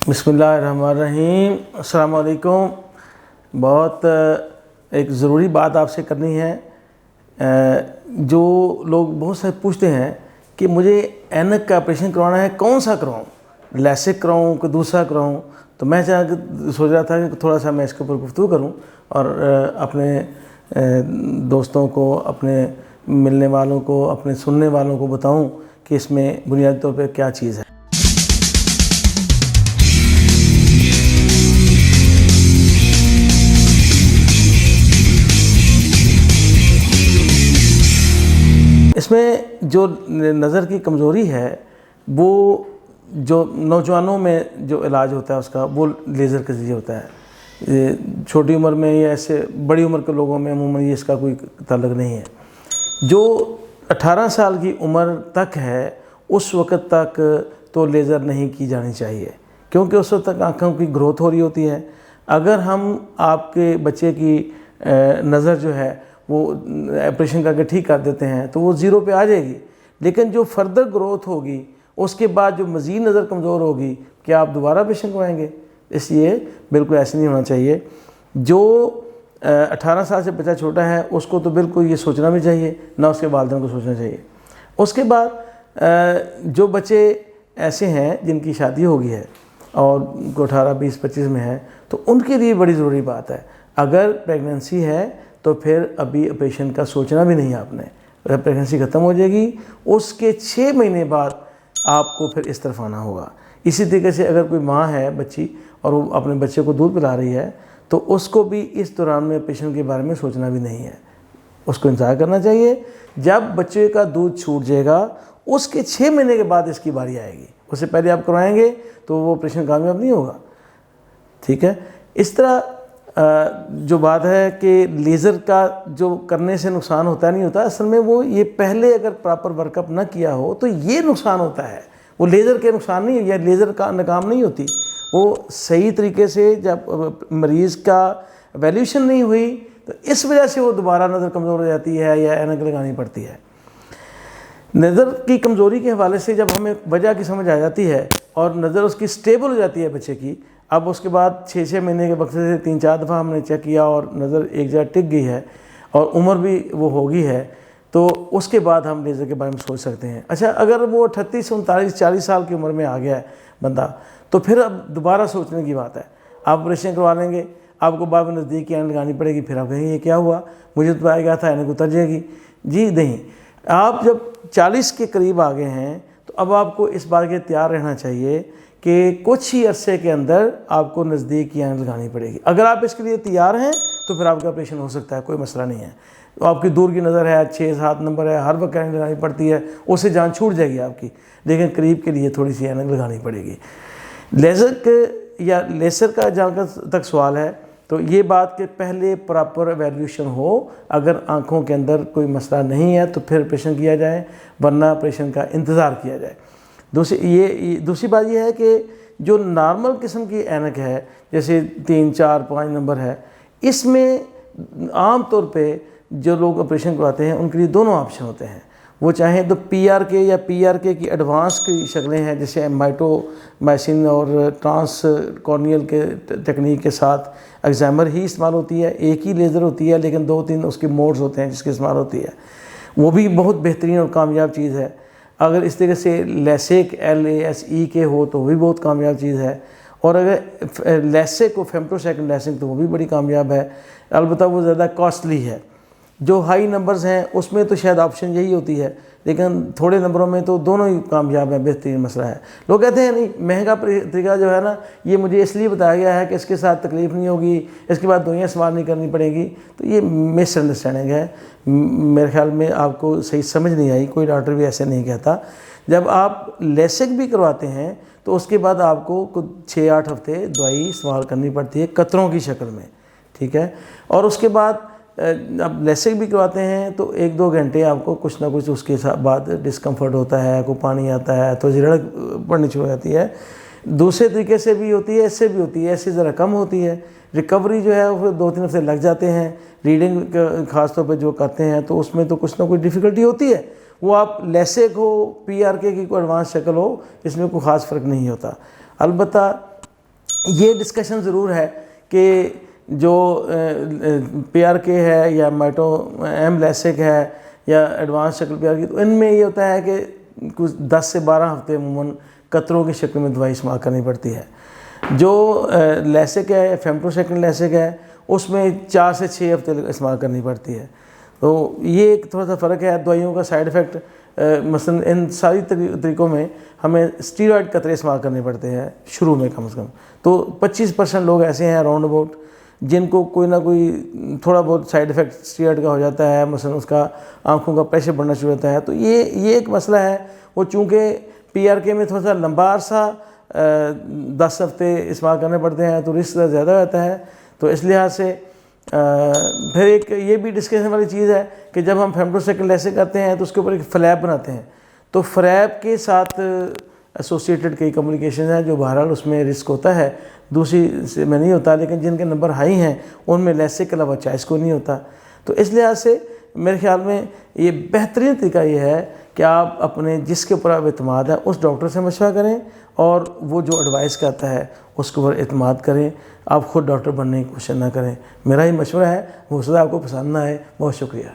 بسم اللہ الرحمن الرحیم۔ السلام علیکم۔ بہت ایک ضروری بات آپ سے کرنی ہے۔ جو لوگ بہت سے پوچھتے ہیں کہ مجھے اینک کا آپریشن کروانا ہے، کون سا کراؤں، لیسک کراؤں کہ دوسرا کراؤں؟ تو میں سوچ رہا تھا کہ تھوڑا سا میں اس کے اوپر گفتگو کروں اور اپنے دوستوں کو، اپنے ملنے والوں کو، اپنے سننے والوں کو بتاؤں کہ اس میں بنیادی طور پہ کیا چیز ہے۔ اس میں جو نظر کی کمزوری ہے، وہ جو نوجوانوں میں جو علاج ہوتا ہے اس کا، وہ لیزر کے ذریعے ہوتا ہے۔ چھوٹی عمر میں یا ایسے بڑی عمر کے لوگوں میں عموماً یہ اس کا کوئی تعلق نہیں ہے۔ جو 18 سال کی عمر تک ہے اس وقت تک تو لیزر نہیں کی جانی چاہیے، کیونکہ اس وقت تک آنکھوں کی گروتھ ہو رہی ہوتی ہے۔ اگر ہم آپ کے بچے کی نظر جو ہے وہ آپریشن کر کے ٹھیک کر دیتے ہیں تو وہ 0 پہ آ جائے گی، لیکن جو فردر گروتھ ہوگی اس کے بعد جو مزید نظر کمزور ہوگی، کیا آپ دوبارہ آپریشن کروائیں گے؟ اس لیے بالکل ایسے نہیں ہونا چاہیے۔ جو 18 سال سے بچہ چھوٹا ہے اس کو تو بالکل یہ سوچنا بھی چاہیے، نہ اس کے والدین کو سوچنا چاہیے۔ اس کے بعد جو بچے ایسے ہیں جن کی شادی ہو گئی ہے اور 18، 20، 25 میں ہے، تو ان کے لیے بڑی ضروری بات ہے، اگر پریگننسی ہے تو پھر ابھی آپریشن کا سوچنا بھی نہیں ہے آپ نے۔ پریگننسی ختم ہو جائے گی، اس کے 6 مہینے بعد آپ کو پھر اس طرف آنا ہوگا۔ اسی طریقے سے اگر کوئی ماں ہے بچی اور وہ اپنے بچے کو دودھ پلا رہی ہے تو اس کو بھی اس دوران میں آپریشن کے بارے میں سوچنا بھی نہیں ہے، اس کو انتظار کرنا چاہیے۔ جب بچے کا دودھ چھوٹ جائے گا اس کے 6 مہینے کے بعد اس کی باری آئے گی، اس سے پہلے آپ کروائیں گے تو وہ آپریشن کامیاب نہیں ہوگا۔ ٹھیک ہے؟ اس طرح جو بات ہے کہ لیزر کا جو کرنے سے نقصان ہوتا نہیں ہوتا، اصل میں وہ یہ پہلے اگر پراپر ورک اپ نہ کیا ہو تو یہ نقصان ہوتا ہے، وہ لیزر کے نقصان نہیں ہے، یا لیزر کا ناکام نہیں ہوتی۔ وہ صحیح طریقے سے جب مریض کا ایویلیوشن نہیں ہوئی تو اس وجہ سے وہ دوبارہ نظر کمزور ہو جاتی ہے یا اینک لگانی پڑتی ہے۔ نظر کی کمزوری کے حوالے سے جب ہمیں وجہ کی سمجھ آ جاتی ہے اور نظر اس کی سٹیبل ہو جاتی ہے بچے کی، اب اس کے بعد 6 مہینے کے وقت سے 3-4 دفعہ ہم نے چیک کیا اور نظر ایک جگہ ٹک گئی ہے اور عمر بھی وہ ہو گئی ہے، تو اس کے بعد ہم لیزر کے بارے میں سوچ سکتے ہیں۔ اچھا، اگر وہ 38، 39، 40 سال کی عمر میں آ گیا ہے بندہ، تو پھر اب دوبارہ سوچنے کی بات ہے۔ آپ آپریشن کروا لیں گے، آپ کو بعد میں نزدیک کی اینک لگانی پڑے گی، پھر آپ کہیں گے یہ کیا ہوا، مجھے تو آیا گیا تھا اینک اتر جائے گی۔ جی نہیں، آپ جب 40 کے قریب آ گئے ہیں تو اب آپ کو اس بات کے تیار رہنا چاہیے کہ کچھ ہی عرصے کے اندر آپ کو نزدیک کی اینک لگانی پڑے گی۔ اگر آپ اس کے لیے تیار ہیں تو پھر آپ کا آپریشن ہو سکتا ہے، کوئی مسئلہ نہیں ہے۔ تو آپ کی دور کی نظر ہے، 6-7 نمبر ہے، ہر وقت اینک لگانی پڑتی ہے، اس سے جان چھوٹ جائے گی آپ کی، لیکن قریب کے لیے تھوڑی سی اینک لگانی پڑے گی۔ لیزر کا جہاں تک سوال ہے تو یہ بات کہ پہلے پراپر ایویلیوشن ہو، اگر آنکھوں کے اندر کوئی مسئلہ نہیں ہے تو پھر آپریشن کیا جائے، ورنہ آپریشن کا انتظار کیا جائے۔ دوسری بات یہ ہے کہ جو نارمل قسم کی اینک ہے، جیسے 3، 4، 5 نمبر ہے، اس میں عام طور پہ جو لوگ آپریشن کرواتے ہیں ان کے لیے دونوں آپشن ہوتے ہیں۔ وہ چاہیں تو PRK یا PRK کی ایڈوانس کی شکلیں ہیں، جیسے مائٹومائسن اور ٹرانس کارنیل کے ٹیکنیک کے ساتھ ایگزامر ہی استعمال ہوتی ہے، ایک ہی لیزر ہوتی ہے لیکن 2-3 اس کے موڈز ہوتے ہیں جس کے استعمال ہوتی ہے، وہ بھی بہت بہترین اور کامیاب چیز ہے۔ اگر اس طریقے سے لیسک LASEK ہو تو وہ بھی بہت کامیاب چیز ہے، اور اگر لیسک کو فیمٹوسیکنڈ لیسک تو وہ بھی بڑی کامیاب ہے، البتہ وہ زیادہ کاسٹلی ہے۔ جو ہائی نمبرز ہیں اس میں تو شاید آپشن یہی ہوتی ہے، لیکن تھوڑے نمبروں میں تو دونوں ہی کامیاب ہیں، بہترین مسئلہ ہے۔ لوگ کہتے ہیں نہیں، مہنگا طریقہ جو ہے نا، یہ مجھے اس لیے بتایا گیا ہے کہ اس کے ساتھ تکلیف نہیں ہوگی، اس کے بعد دوائیاں استعمال نہیں کرنی پڑیں گی، تو یہ مس انڈرسٹینڈنگ ہے۔ میرے خیال میں آپ کو صحیح سمجھ نہیں آئی، کوئی ڈاکٹر بھی ایسے نہیں کہتا۔ جب آپ لیسک بھی کرواتے ہیں تو اس کے بعد آپ کو 6-8 ہفتے دوائی استعمال کرنی پڑتی ہے قطروں کی شکل میں، ٹھیک ہے؟ اور اس کے بعد اب لیسک بھی کرواتے ہیں تو 1-2 گھنٹے آپ کو کچھ نہ کچھ اس کے بعد ڈسکمفرٹ ہوتا ہے، کوئی پانی آتا ہے تو جھڑک پڑنی شروع ہو جاتی ہے۔ دوسرے طریقے سے بھی ہوتی ہے، اس سے بھی ہوتی ہے، اس سے ذرا کم ہوتی ہے۔ ریکوری جو ہے وہ 2-3 ہفتے لگ جاتے ہیں۔ ریڈنگ خاص طور پہ جو کرتے ہیں تو اس میں تو کچھ نہ کچھ ڈیفیکلٹی ہوتی ہے، وہ آپ لیسک ہو، PRK کی کوئی ایڈوانس شکل ہو، اس میں کوئی خاص فرق نہیں ہوتا۔ البتہ یہ ڈسکشن ضرور ہے کہ جو PRK ہے یا میٹو ایم لیسک ہے یا ایڈوانس شکل PRK، تو ان میں یہ ہوتا ہے کہ کچھ 10 سے 12 ہفتے عموماً قطروں کی شکل میں دوائی استعمال کرنی پڑتی ہے۔ جو لیسک ہے، فیمٹو سیکنڈ لیسک ہے، اس میں 4 سے 6 ہفتے استعمال کرنی پڑتی ہے۔ تو یہ ایک تھوڑا سا فرق ہے دوائیوں کا سائیڈ ایفیکٹ۔ مثلا ان ساری طریقوں میں ہمیں اسٹیرائڈ قطرے استعمال کرنے پڑتے ہیں شروع میں کم از کم۔ تو 25% لوگ ایسے ہیں اراؤنڈ اباؤٹ جن کو کوئی نہ کوئی تھوڑا بہت سائیڈ ایفیکٹ اسٹیرائڈ کا ہو جاتا ہے، مثلا اس کا آنکھوں کا پریشر بڑھنا شروع ہوتا ہے۔ تو یہ ایک مسئلہ ہے، وہ چونکہ PRK میں تھوڑا سا لمبا عرصہ 10 ہفتے استعمال کرنے پڑتے ہیں تو رسک زیادہ رہتا ہے۔ تو اس لحاظ سے پھر ایک یہ بھی ڈسکشن والی چیز ہے کہ جب ہم فیمٹو سیکنڈ لیسک کرتے ہیں تو اس کے اوپر ایک فلیپ بناتے ہیں، تو فلیپ کے ساتھ ایسوسیٹڈ کئی کمپلیکیشن ہیں جو بہرحال اس میں رسک ہوتا ہے، دوسری سے میں نہیں ہوتا، لیکن جن کے نمبر ہائی ہیں ان میں لیسک کے علاوہ چوائس کو نہیں ہوتا۔ تو اس لحاظ سے میرے خیال میں یہ بہترین طریقہ یہ ہے کہ آپ اپنے جس کے اوپر آپ اعتماد ہے اس ڈاکٹر سے مشورہ کریں اور وہ جو ایڈوائس کرتا ہے اس کے اوپر اعتماد کریں، آپ خود ڈاکٹر بننے کی کوشش نہ کریں۔ میرا یہ مشورہ ہے، ہو سکتا ہے آپ کو پسند نہ آئے۔ بہت شکریہ۔